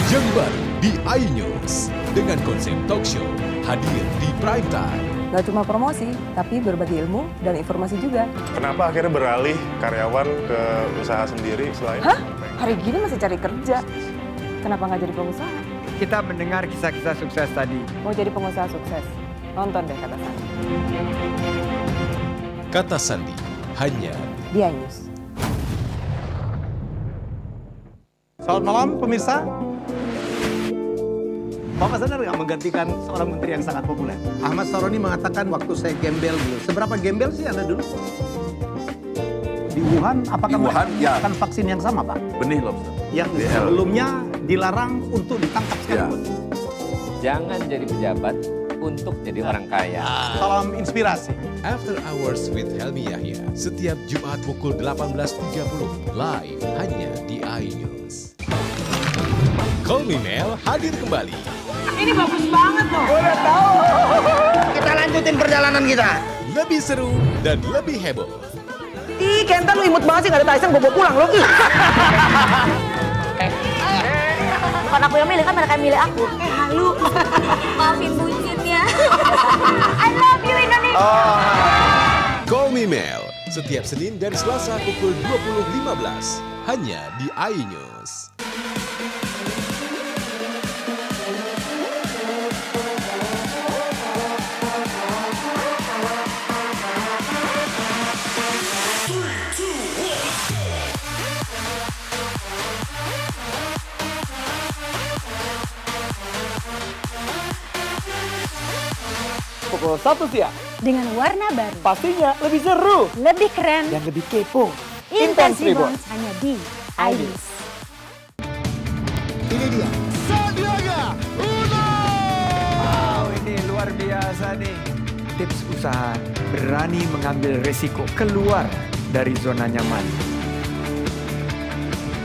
Yang baru di iNews dengan konsep talk show hadir di prime time.
Gak cuma promosi, tapi berbagi ilmu dan informasi juga.
Kenapa akhirnya beralih karyawan ke usaha sendiri selain?
Hah? Hari gini masih cari kerja. Kenapa nggak jadi pengusaha?
Kita mendengar kisah-kisah sukses tadi.
Mau jadi pengusaha sukses? Nonton deh Kata Sandi.
Kata Sandi hanya
di iNews.
Selamat malam pemirsa. Bapak sadar nggak menggantikan seorang menteri yang sangat populer? Ahmad Saroni mengatakan waktu saya gembel dulu. Seberapa gembel sih Anda dulu? Di Wuhan, apakah menggunakan vaksin yang sama, Pak?
Benih lobster.
Yang sebelumnya dilarang untuk ditangkap sekalipun.
Jangan jadi pejabat untuk jadi orang kaya.
Salam inspirasi.
After Hours with Helmi Yahya setiap Jumat pukul 18.30 live hanya di iNews. Kolminel hadir kembali.
Ini bagus banget loh.
Udah tahu. Kita lanjutin perjalanan kita.
Lebih seru dan lebih heboh.
Ih, Kenta lu imut banget sih, gak ada Tyson, gue bawa pulang lo.
Bukan aku yang milih, kan mereka yang milih aku.
Halu.
Maafin bucinnya. I love you Indonesia.
Call Me Mel setiap Senin dan Selasa pukul 20.15 hanya di iNews.
Pukul 1 siang.
Dengan warna baru.
Pastinya lebih seru.
Lebih keren.
Dan lebih kepo.
Intense Reborn hanya di iNews.
Ini dia.
Sandiaga Uno.
Wow, ini luar biasa nih. Tips usaha, berani mengambil resiko, keluar dari zona nyaman.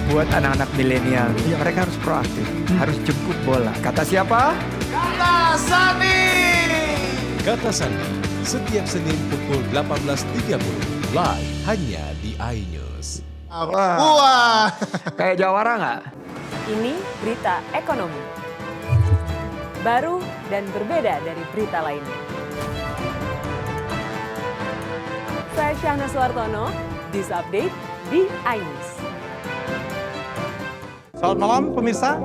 Buat anak-anak milenial, mereka harus proaktif, harus jemput bola. Kata siapa?
Kata Sandi.
Kata Sandi setiap Senin pukul 18.30 live hanya di iNews.
Wah.
Kayak jawara nggak?
Ini berita ekonomi. Baru dan berbeda dari berita lainnya. Saya Syahna Suartono, This Update di iNews.
Selamat malam pemirsa.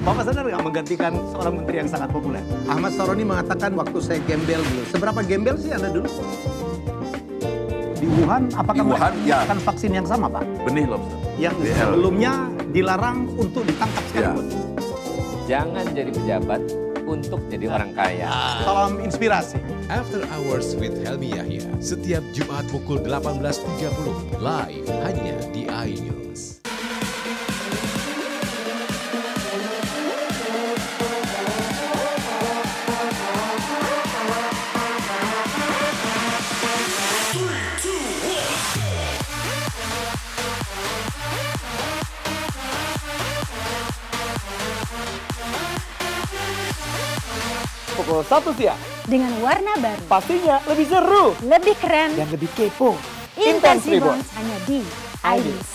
Bapak sadar nggak menggantikan seorang menteri yang sangat populer? Ahmad Saroni mengatakan waktu saya gembel dulu. Seberapa gembel sih Anda dulu? Di Wuhan, apakah menggunakan vaksin yang sama, Pak?
Benih lobster.
Yang sebelumnya dilarang untuk ditangkap sekalipun.
Jangan jadi pejabat untuk jadi orang kaya.
Salam inspirasi.
After Hours with Helmi Yahya, setiap Jumat pukul 18.30, live hanya di iNews.
Pukul 1 siang.
Dengan warna baru.
Pastinya lebih seru.
Lebih keren.
Dan lebih kepo.
Intense Reborn hanya di iNews.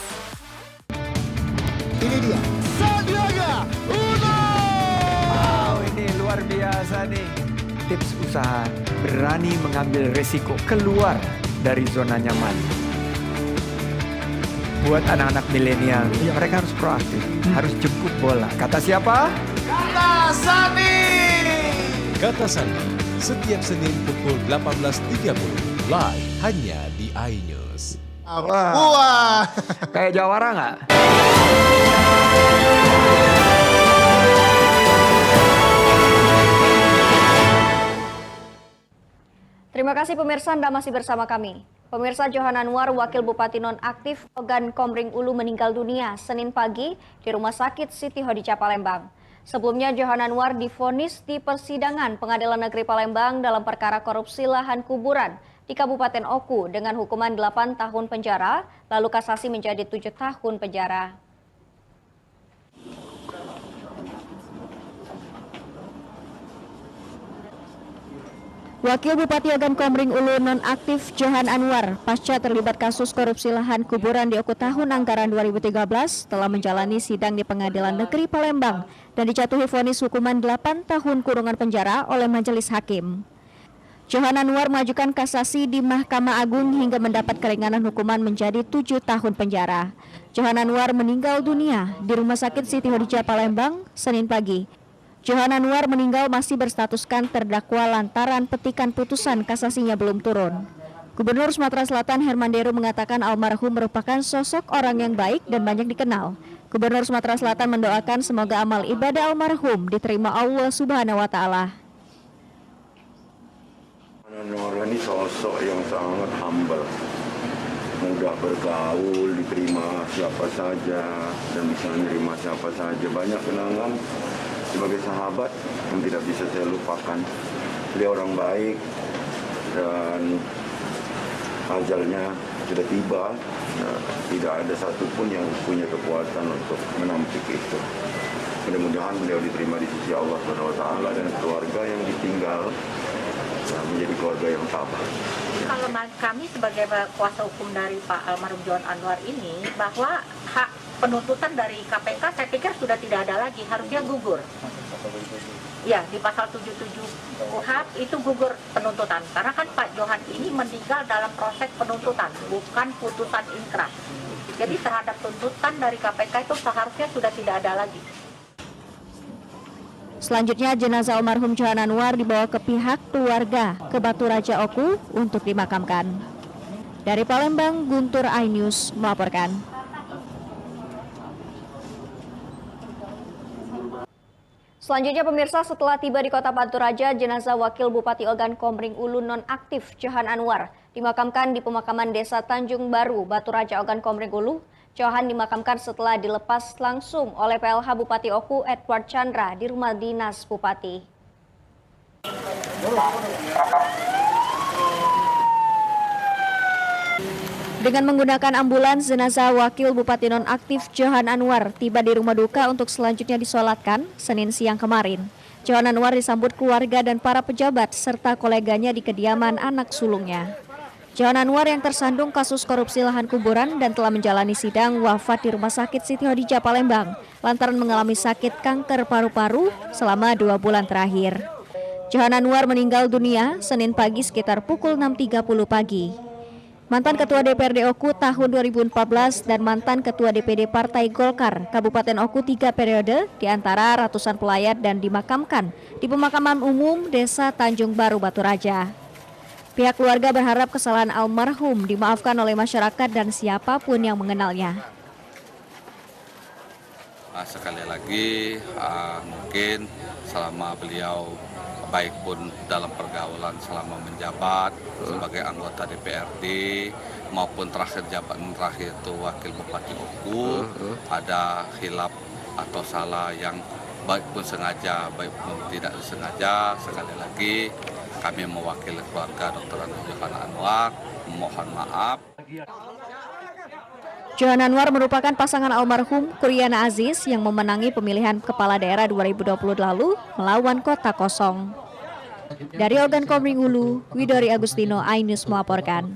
Ini dia.
Sandiaga Uno. Wow, ini luar biasa nih. Tips usaha berani mengambil resiko keluar dari zona nyaman. Buat anak-anak milenial, mereka harus proaktif, harus jemput bola. Kata siapa? Kata Sandi.
Kata Sandi, setiap Senin pukul 18.30, live hanya di iNews.
Wah.
Kayak jawara nggak?
Terima kasih pemirsa, Anda masih bersama kami. Pemirsa, Johan Anwar, Wakil Bupati Nonaktif Ogan Komering Ulu meninggal dunia Senin pagi di Rumah Sakit Siti Hadijah Palembang. Sebelumnya, Johan Anwar divonis di persidangan Pengadilan Negeri Palembang dalam perkara korupsi lahan kuburan di Kabupaten Oku dengan hukuman 8 tahun penjara, lalu kasasi menjadi 7 tahun penjara. Wakil Bupati Ogan Komering Ulu nonaktif Johan Anwar pasca terlibat kasus korupsi lahan kuburan di Oku tahun anggaran 2013 telah menjalani sidang di Pengadilan Negeri Palembang dan dijatuhi vonis hukuman 8 tahun kurungan penjara oleh majelis hakim. Johan Anwar mengajukan kasasi di Mahkamah Agung hingga mendapat keringanan hukuman menjadi 7 tahun penjara. Johan Anwar meninggal dunia di Rumah Sakit Siti Hadijah Palembang Senin pagi. Johan Anwar meninggal masih berstatuskan terdakwa lantaran petikan putusan kasasinya belum turun. Gubernur Sumatera Selatan Herman Deru mengatakan almarhum merupakan sosok orang yang baik dan banyak dikenal. Gubernur Sumatera Selatan mendoakan semoga amal ibadah almarhum diterima Allah Subhanahu wa Ta'ala.
Anwar ini sosok yang sangat humble, mudah bergaul, diterima siapa saja dan bisa menerima siapa saja. Banyak kenangan sebagai sahabat yang tidak bisa saya lupakan. Beliau orang baik dan ajalnya sudah tiba. Tidak ada satupun yang punya kekuatan untuk menampik itu. Mudah-mudahan beliau diterima di sisi Allah SWT dan keluarga yang ditinggal menjadi keluarga yang tabah.
Kalau kami sebagai kuasa hukum dari Pak almarhum Johan Anwar ini, bahwa hak penuntutan dari KPK saya pikir sudah tidak ada lagi, harusnya gugur. Ya, di pasal 77 KUHP itu gugur penuntutan. Karena kan Pak Johan ini meninggal dalam proses penuntutan, bukan putusan inkrah. Jadi terhadap tuntutan dari KPK itu seharusnya sudah tidak ada lagi.
Selanjutnya jenazah almarhum Johan Anwar dibawa ke pihak keluarga ke Batu Raja Oku untuk dimakamkan. Dari Palembang, Guntur iNews melaporkan. Selanjutnya pemirsa, setelah tiba di Kota Batu Raja, jenazah Wakil Bupati Ogan Komering Ulu nonaktif Johan Anwar dimakamkan di pemakaman Desa Tanjung Baru, Batu Raja Ogan Komering Ulu. Johan dimakamkan setelah dilepas langsung oleh PLH Bupati Oku Edward Chandra di rumah dinas Bupati. Dengan menggunakan ambulans, jenazah Wakil Bupati nonaktif Johan Anwar tiba di rumah duka untuk selanjutnya disolatkan Senin siang kemarin. Johan Anwar disambut keluarga dan para pejabat serta koleganya di kediaman anak sulungnya. Johan Anwar yang tersandung kasus korupsi lahan kuburan dan telah menjalani sidang wafat di Rumah Sakit Siti Hadijah Palembang lantaran mengalami sakit kanker paru-paru selama 2 bulan terakhir. Johan Anwar meninggal dunia Senin pagi sekitar pukul 6.30 pagi. Mantan Ketua DPRD Oku tahun 2014 dan mantan Ketua DPD Partai Golkar Kabupaten Oku 3 periode di antara ratusan pelayat dan dimakamkan di pemakaman umum Desa Tanjung Baru Batu Raja. Pihak keluarga berharap kesalahan almarhum dimaafkan oleh masyarakat dan siapapun yang mengenalnya.
Sekali lagi mungkin selama beliau baik pun dalam pergaulan selama menjabat sebagai anggota DPRD maupun jabatan terakhir itu Wakil Bupati Oku, ada khilaf atau salah yang baik pun sengaja, baik pun tidak disengaja. Sekali lagi kami mewakili keluarga Dr. Johan Anwar memohon maaf.
Johan Anwar merupakan pasangan almarhum Kuryana Aziz yang memenangi pemilihan kepala daerah 2020 lalu melawan Kota Kosong. Dari Organ Komering Ulu, Widori Agustino, iNews melaporkan.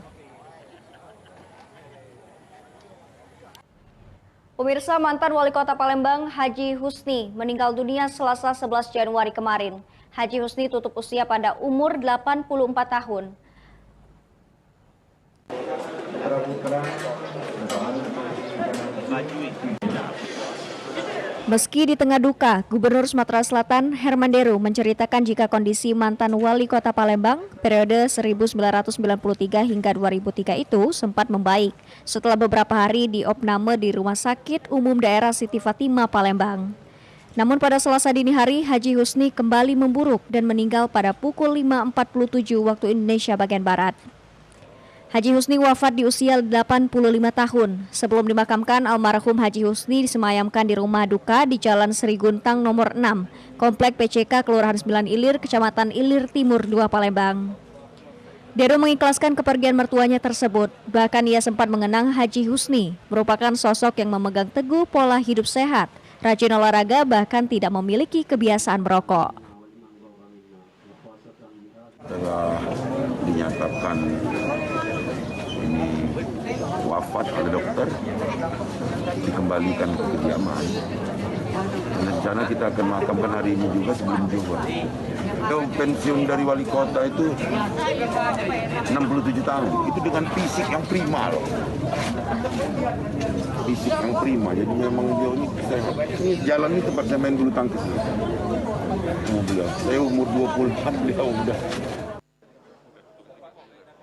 Pemirsa, mantan Wali Kota Palembang Haji Husni meninggal dunia Selasa 11 Januari kemarin. Haji Husni tutup usia pada umur 84 tahun. Meski di tengah duka, Gubernur Sumatera Selatan Herman Deru menceritakan jika kondisi mantan Wali Kota Palembang periode 1993 hingga 2003 itu sempat membaik setelah beberapa hari diopname di Rumah Sakit Umum Daerah Siti Fatimah, Palembang. Namun pada Selasa dini hari, Haji Husni kembali memburuk dan meninggal pada pukul 5.47 waktu Indonesia bagian Barat. Haji Husni wafat di usia 85 tahun. Sebelum dimakamkan, almarhum Haji Husni disemayamkan di rumah duka di Jalan Sri Guntang nomor 6, Komplek PCK Kelurahan 9 Ilir, Kecamatan Ilir Timur 2, Palembang. Deru mengikhlaskan kepergian mertuanya tersebut. Bahkan ia sempat mengenang Haji Husni, merupakan sosok yang memegang teguh pola hidup sehat, rajin olahraga, bahkan tidak memiliki kebiasaan merokok.
Setelah dinyatakan ini wafat oleh dokter, dikembalikan ke kediaman. Rencana kita akan makamkan hari ini juga sebelum Jumat. Pensiun dari wali kota itu 67 tahun. Itu dengan fisik yang prima loh. Fisik yang prima. Jadi memang dia ini sehat. Ini jalan ini tempat saya main bulu tangkis. Saya umur 24, beliau udah.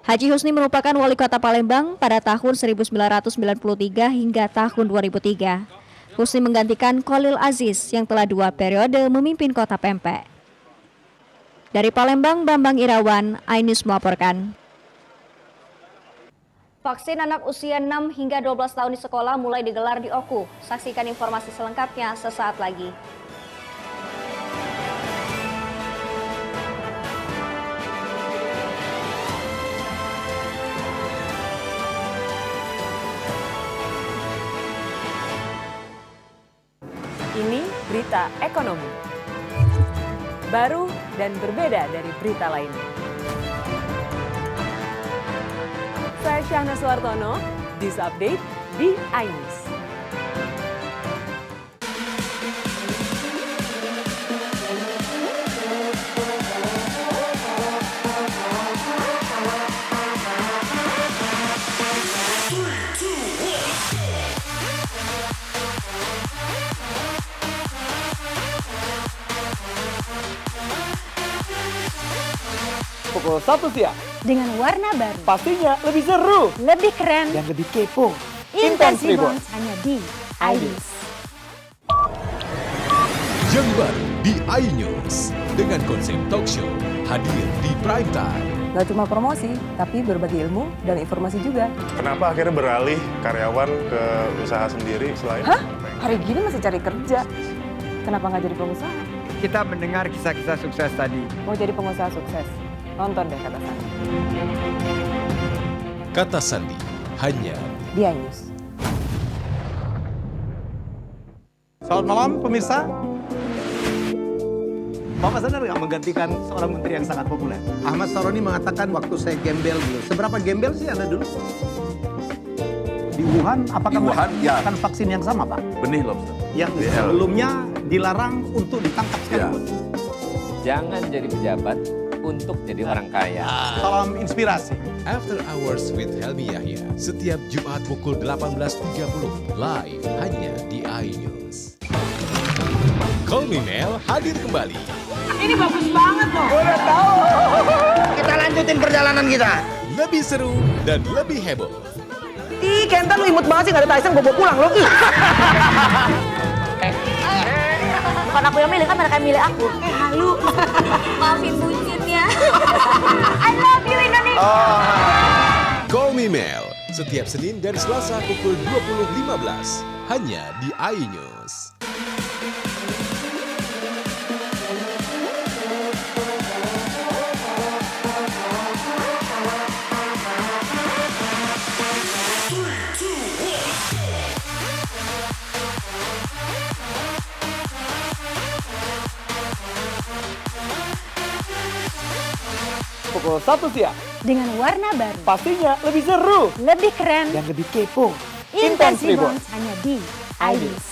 Haji Husni merupakan wali kota Palembang pada tahun 1993 hingga tahun 2003. Husni menggantikan Khalil Aziz yang telah 2 periode memimpin kota Pempek. Dari Palembang, Bambang Irawan, iNews melaporkan. Vaksin anak usia 6 hingga 12 tahun di sekolah mulai digelar di Oku. Saksikan informasi selengkapnya sesaat lagi.
Ini berita ekonomi. Baru dan berbeda dari berita lainnya. Saya Syahna Suartono, This Update di iNews.
Pukul 1 siang.
Dengan warna baru.
Pastinya lebih seru.
Lebih keren.
Dan lebih kepo.
Intense Reborn hanya di iNews.
Yang baru di iNews dengan konsep talk show hadir di prime time.
Gak cuma promosi, tapi berbagi ilmu dan informasi juga.
Kenapa akhirnya beralih karyawan ke usaha sendiri selain?
Hah? Hari gini masih cari kerja. Kenapa nggak jadi pengusaha?
Kita mendengar kisah-kisah sukses tadi.
Mau jadi pengusaha sukses? Nonton deh Kata Sandi.
Kata Sandi hanya
di iNews.
Selamat malam pemirsa. Bapak sadar nggak menggantikan seorang menteri yang sangat populer? Ahmad Saroni mengatakan waktu saya gembel dulu. Seberapa gembel sih Anda dulu? Di Wuhan, apakah menggunakan vaksin yang sama, Pak?
Benih lobster.
Yang sebelumnya dilarang untuk ditangkap sekalipun.
Jangan jadi pejabat untuk jadi orang kaya.
Salam inspirasi.
After Hours with Helmi Yahya setiap Jumat pukul 18.30 live hanya di iNews. Kolminel hadir kembali.
Ini bagus banget loh. Udah tahu. Kita lanjutin perjalanan kita.
Lebih seru dan lebih heboh.
Ih, Kentan lu imut banget sih, gak ada Tyson, gue bawa pulang loh.
Bukan aku yang milih, kan mereka yang milih aku. Halu. Maafin bucinnya. I love you Indonesia.
Call Me Mel, setiap Senin dan Selasa pukul 20.15, hanya di iNews.
Pukul 1 siang.
Dengan warna baru.
Pastinya lebih seru.
Lebih keren.
Dan lebih kepo.
Intense Reborn hanya di iNews.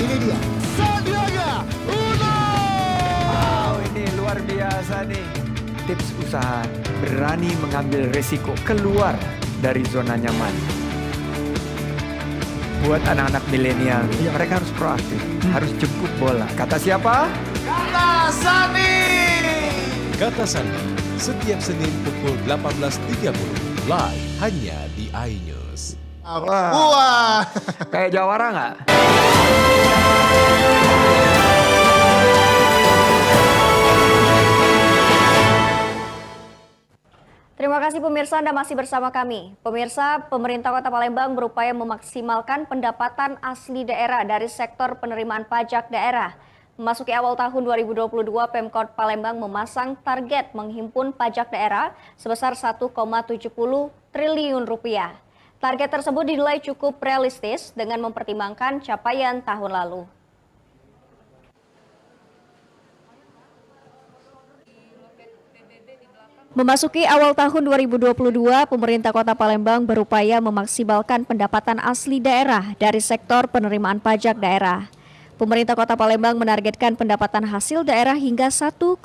Ini dia. Sandiaga Uno. Wow, ini luar biasa nih. Tips usaha, berani mengambil resiko, keluar dari zona nyaman. Buat anak-anak milenial, ya mereka harus proaktif, harus jemput bola. Kata siapa? Kata Sani.
Kata Sandi, setiap Senin pukul 18.30, live hanya di iNews.
Wah. Kayak jawara nggak?
Terima kasih pemirsa, Anda masih bersama kami. Pemirsa, pemerintah Kota Palembang berupaya memaksimalkan pendapatan asli daerah dari sektor penerimaan pajak daerah. Memasuki awal tahun 2022, Pemkot Palembang memasang target menghimpun pajak daerah sebesar 1,70 triliun rupiah. Target tersebut dinilai cukup realistis dengan mempertimbangkan capaian tahun lalu. Memasuki awal tahun 2022, pemerintah Kota Palembang berupaya memaksimalkan pendapatan asli daerah dari sektor penerimaan pajak daerah. Pemerintah Kota Palembang menargetkan pendapatan hasil daerah hingga 1,70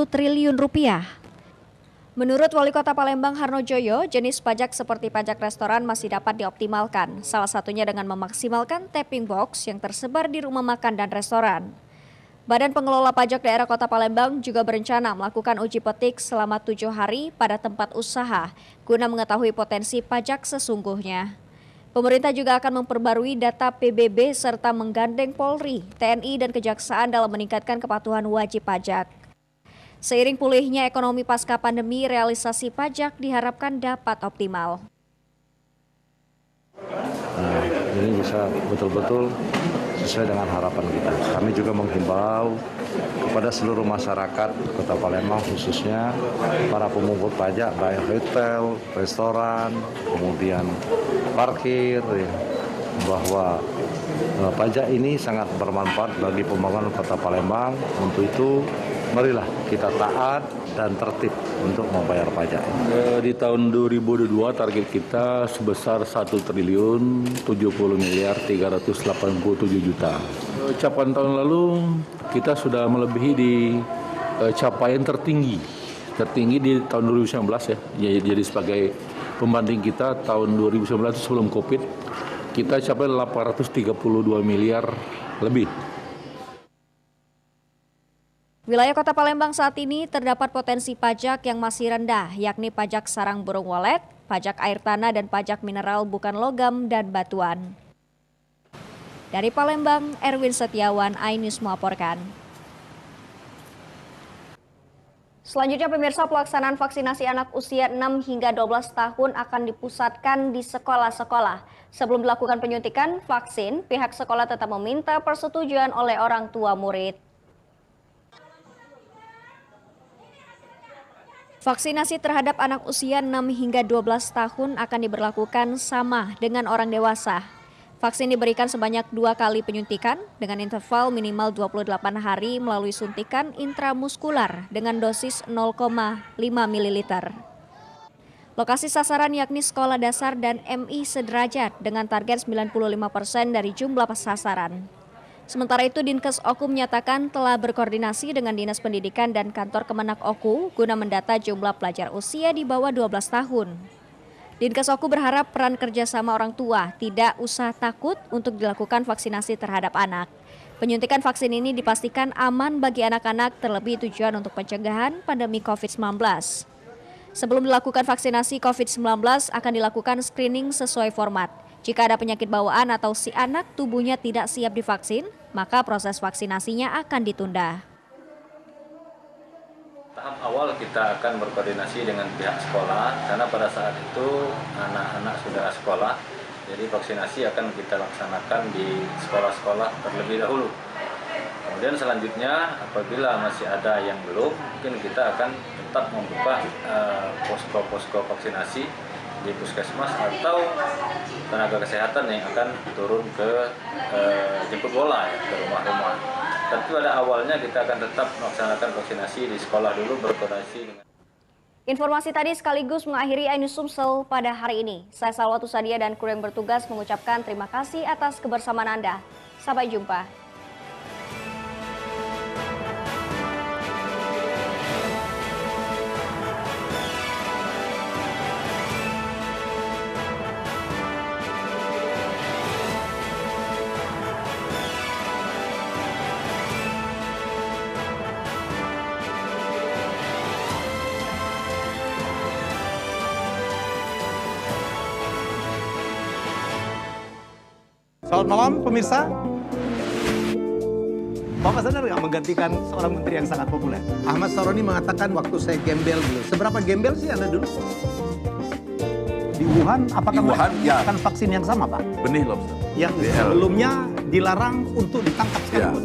triliun rupiah. Menurut Wali Kota Palembang Harnojoyo, jenis pajak seperti pajak restoran masih dapat dioptimalkan, salah satunya dengan memaksimalkan tapping box yang tersebar di rumah makan dan restoran. Badan Pengelola Pajak Daerah Kota Palembang juga berencana melakukan uji petik selama 7 hari pada tempat usaha guna mengetahui potensi pajak sesungguhnya. Pemerintah juga akan memperbarui data PBB serta menggandeng Polri, TNI, dan Kejaksaan dalam meningkatkan kepatuhan wajib pajak. Seiring pulihnya ekonomi pasca pandemi, realisasi pajak diharapkan dapat optimal.
Nah, ini bisa betul-betul sesuai dengan harapan kita. Kami juga menghimbau kepada seluruh masyarakat Kota Palembang, khususnya para pemungut pajak, baik hotel, restoran, kemudian parkir, ya, bahwa pajak ini sangat bermanfaat bagi pembangunan Kota Palembang. Untuk itu, marilah kita taat dan tertib untuk membayar pajak.
Di tahun 2022 target kita sebesar 1 triliun 70 miliar 387 juta. Capaian tahun lalu kita sudah melebihi di capaian tertinggi di tahun 2019 ya. Jadi sebagai pembanding kita tahun 2019 sebelum Covid kita capai 832 miliar lebih.
Wilayah Kota Palembang saat ini terdapat potensi pajak yang masih rendah, yakni pajak sarang burung walet, pajak air tanah, dan pajak mineral bukan logam dan batuan. Dari Palembang, Erwin Setiawan, iNews melaporkan. Selanjutnya pemirsa, pelaksanaan vaksinasi anak usia 6 hingga 12 tahun akan dipusatkan di sekolah-sekolah. Sebelum dilakukan penyuntikan vaksin, pihak sekolah tetap meminta persetujuan oleh orang tua murid. Vaksinasi terhadap anak usia 6 hingga 12 tahun akan diberlakukan sama dengan orang dewasa. Vaksin diberikan sebanyak 2 kali penyuntikan dengan interval minimal 28 hari melalui suntikan intramuskular dengan dosis 0,5 ml. Lokasi sasaran yakni sekolah dasar dan MI sederajat dengan target 95% dari jumlah sasaran. Sementara itu, Dinkes Oku menyatakan telah berkoordinasi dengan Dinas Pendidikan dan Kantor Kemenak Oku guna mendata jumlah pelajar usia di bawah 12 tahun. Dinkes Oku berharap peran kerjasama orang tua tidak usah takut untuk dilakukan vaksinasi terhadap anak. Penyuntikan vaksin ini dipastikan aman bagi anak-anak, terlebih tujuan untuk pencegahan pandemi COVID-19. Sebelum dilakukan vaksinasi COVID-19 akan dilakukan screening sesuai format. Jika ada penyakit bawaan atau si anak tubuhnya tidak siap divaksin, maka proses vaksinasinya akan ditunda.
Tahap awal kita akan berkoordinasi dengan pihak sekolah, karena pada saat itu anak-anak sudah sekolah, jadi vaksinasi akan kita laksanakan di sekolah-sekolah terlebih dahulu. Kemudian selanjutnya apabila masih ada yang belum, mungkin kita akan tetap membuka posko-posko vaksinasi di puskesmas atau tenaga kesehatan yang akan turun ke jemput bola ya, ke rumah-rumah. Tapi pada awalnya kita akan tetap melaksanakan vaksinasi di sekolah dulu, berkoordinasi dengan.
Informasi tadi sekaligus mengakhiri iNews Sumsel pada hari ini. Saya Salwatu Sadia dan kru yang bertugas mengucapkan terima kasih atas kebersamaan Anda. Sampai jumpa.
Selamat malam pemirsa. Bapak sadar nggak menggantikan seorang menteri yang sangat populer? Ahmad Saroni mengatakan waktu saya gembel dulu. Seberapa gembel sih Anda dulu? Di Wuhan, apakah melakukan vaksin yang sama, Pak?
Benih lobster.
Yang sebelumnya dilarang untuk ditangkap sekalipun.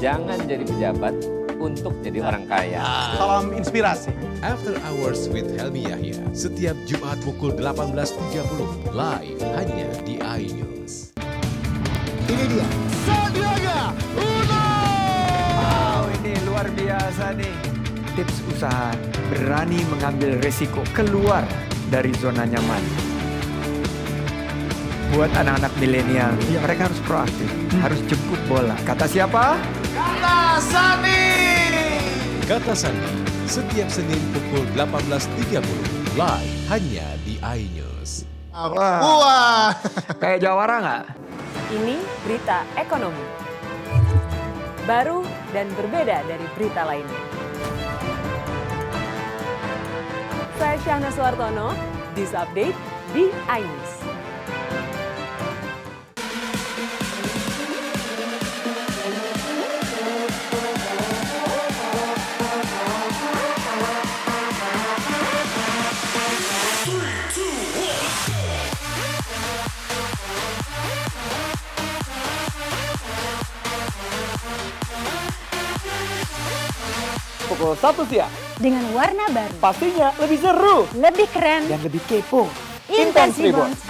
Jangan jadi pejabat untuk jadi orang kaya.
Salam inspirasi.
After Hours with Helmi Yahya, setiap Jumat pukul 18.30, live hanya di iNews.
Ini dia, Sandiaga Uno! Wow, ini luar biasa nih. Tips usaha, berani mengambil resiko, keluar dari zona nyaman. Buat anak-anak milenial, mereka harus proaktif, harus jemput bola. Kata siapa? Kata Sandi!
Kata Sandi, setiap Senin pukul 18.30, live hanya di iNews.
Wah, kayak jawara nggak?
Ini berita ekonomi. Baru dan berbeda dari berita lainnya. Saya Syahna Suartono, This Update di iNews.
Pukul 1 siang.
Dengan warna baru.
Pastinya lebih seru.
Lebih keren.
Dan lebih kepo.
Intense Rebound.